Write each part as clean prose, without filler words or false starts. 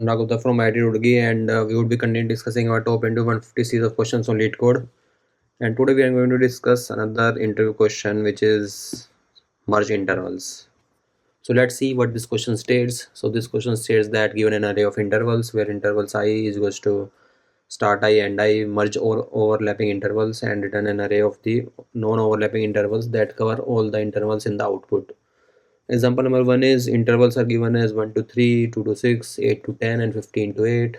Anurag from IT Roorkee, and we would be continuing discussing our top into 150 series of questions on Leetcode. And today we are going to discuss another interview question, which is merge intervals. So let's see what this question states. So this question states that given an array of intervals where intervals I is equals to start I and I merge or overlapping intervals and return an array of the non-overlapping intervals that cover all the intervals in the output. Example number 1 is intervals are given as 1 to 3, 2 to 6, 8 to 10 and 15 to 8.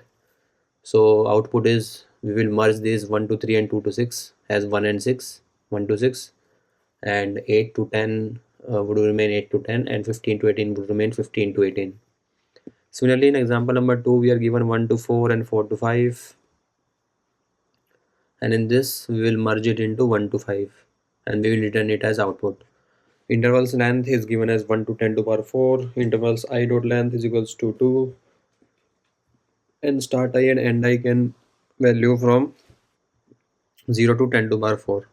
So output is we will merge these 1 to 3 and 2 to 6 as 1 and 6, 1 to 6, and 8 to 10 would remain 8 to 10 and 15 to 18 would remain 15 to 18. Similarly, in example number 2 we are given 1 to 4 and 4 to 5, and in this we will merge it into 1 to 5 and we will return it as output. Intervals length is given as 1 to 10 to power 4, intervals I dot length is equals to 2, and start I and end I can value from 0 to 10 to power 4.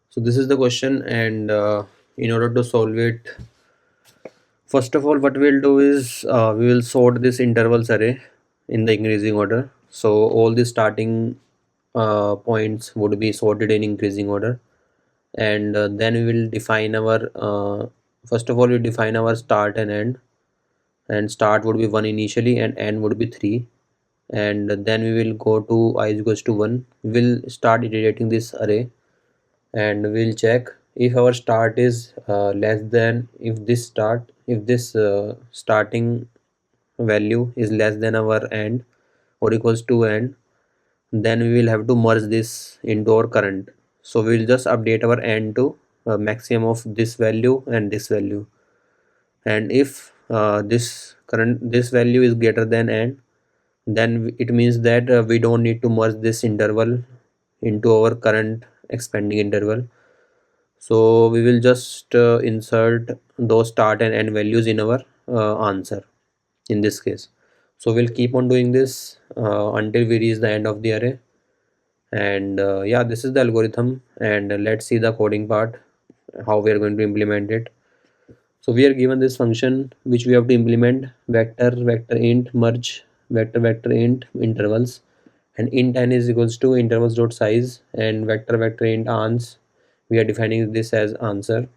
So this is the question, and in order to solve it, first of all what we'll do is we will sort this intervals array in the increasing order. So all the starting points would be sorted in increasing order, and then we will define our first of all we define our start and end, and start would be 1 initially and end would be 3, and then we will go to I is equals to 1. We'll start iterating this array and we'll check if our start is less than, if this starting value is less than our end or equals to end, then we will have to merge this into our current. So we will just update our end to maximum of this value and this value, and if this value is greater than end, then it means that we don't need to merge this interval into our current expanding interval. So we will just insert those start and end values in our answer in this case. So we'll keep on doing this until we reach the end of the array. And yeah, this is the algorithm, and let's see the coding part, how we are going to implement it. So we are given this function which we have to implement: vector vector int merge vector vector int intervals, and int n is equals to intervals dot size, and vector vector int ans, we are defining this as answer.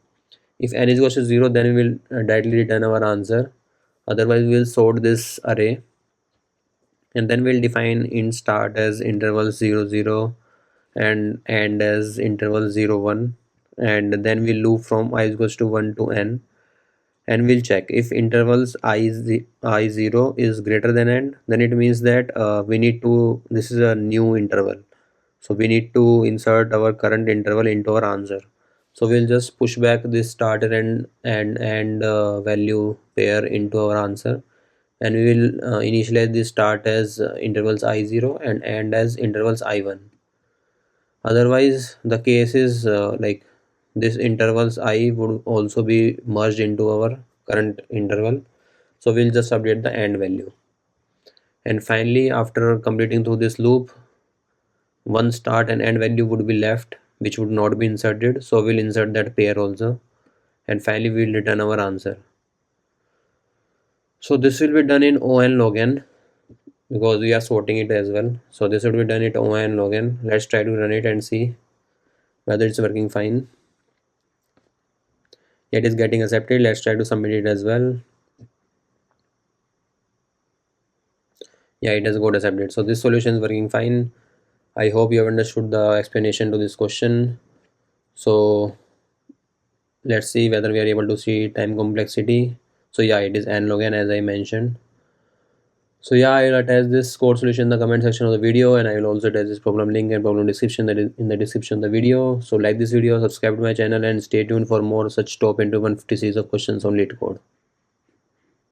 If n is equals to 0, then we will directly return our answer, otherwise we will sort this array, and then we'll define int start as interval 0 0 and end as interval 0 1, and then we'll loop from I is equals to 1 to n, and we'll check if intervals I0 is greater than end, then it means that we need to, this is a new interval, so we need to insert our current interval into our answer. So we'll just push back this starter and value pair into our answer, and we will initialize this start as intervals I0 and end as intervals I1. Otherwise the case is like this intervals I would also be merged into our current interval, so we'll just update the end value. And finally, after completing through this loop, one start and end value would be left which would not be inserted, so we'll insert that pair also, and finally we'll return our answer. So this will be done in on log n because we are sorting it as well. So this will be done at on log n. Let's try to run it and see whether it's working fine. It is getting accepted. Let's try to submit it as well. Yeah, it has got accepted. So this solution is working fine. I hope you have understood the explanation to this question. So let's see whether we are able to see time complexity. So yeah, it is n log n as I mentioned. So yeah, I will attach this code solution in the comment section of the video, and I will also attach this problem link and problem description that is in the description of the video. So like this video, subscribe to my channel, and stay tuned for more such top into 150 series of questions on Leetcode.